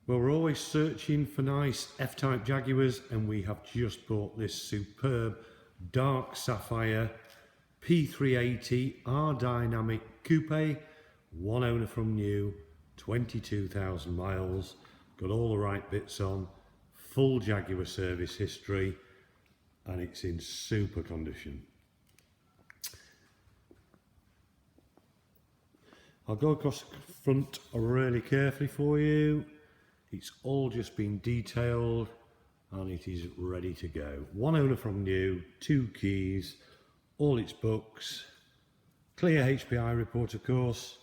Well, we're always searching for nice F-Type Jaguars, and we have just bought this superb dark sapphire P380 R-Dynamic Coupe, one owner from new, 22,000 miles, got all the right bits on, full Jaguar service history, and it's in super condition. I'll go across the front really carefully for you. It's all just been detailed and it is ready to go. One owner from new, 2 keys, all its books, clear HPI report of course.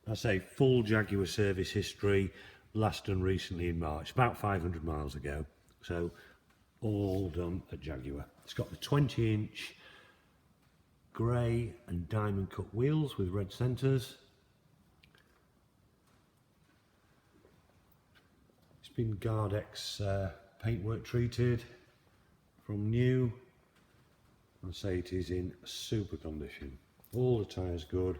I say full Jaguar service history, last done recently in March, about 500 miles ago. So all done at Jaguar. It's got the 20-inch grey and diamond cut wheels with red centres. It's been Gardex paintwork treated from new. I say it is in super condition. All the tyres good.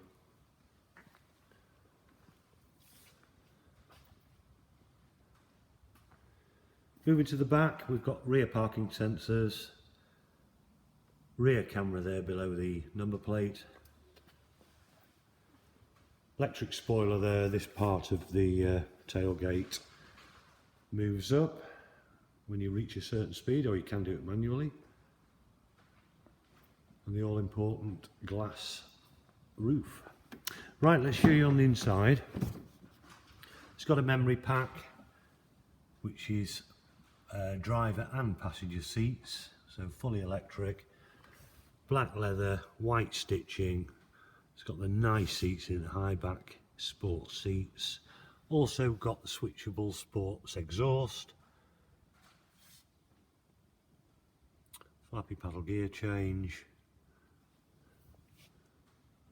Moving to the back, we've got rear parking sensors, rear camera there below the number plate, electric spoiler there. This part of the tailgate moves up when you reach a certain speed, or you can do it manually, and the all-important glass roof. Right, let's show you on the inside. It's got a memory pack which is driver and passenger seats, so fully electric, black leather, white stitching. It's got the nice seats in, high back sports seats. Also got the switchable sports exhaust, Flappy paddle gear change.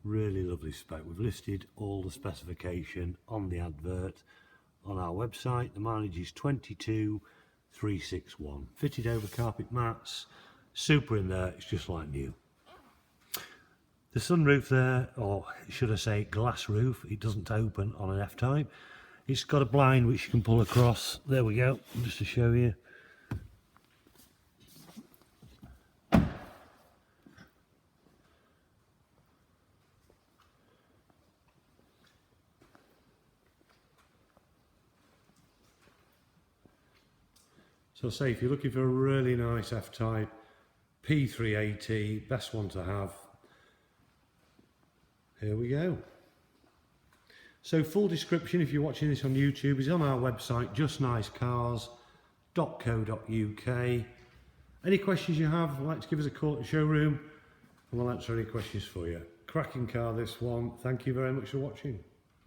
Really lovely spec. We've listed all the specification on the advert on our website. The mileage is 22,361. Fitted over carpet mats, super in there, it's just like new. The sunroof there, or should I say glass roof, it doesn't open on an F-Type. It's got a blind which you can pull across. There we go, just to show you. So say if you're looking for a really nice F-Type P380, best one to have, here we go. So full description, if you're watching this on YouTube, is on our website, justnicecars.co.uk. Any questions you have, like to give us a call at the showroom and we'll answer any questions for you. Cracking car this one. Thank you very much for watching.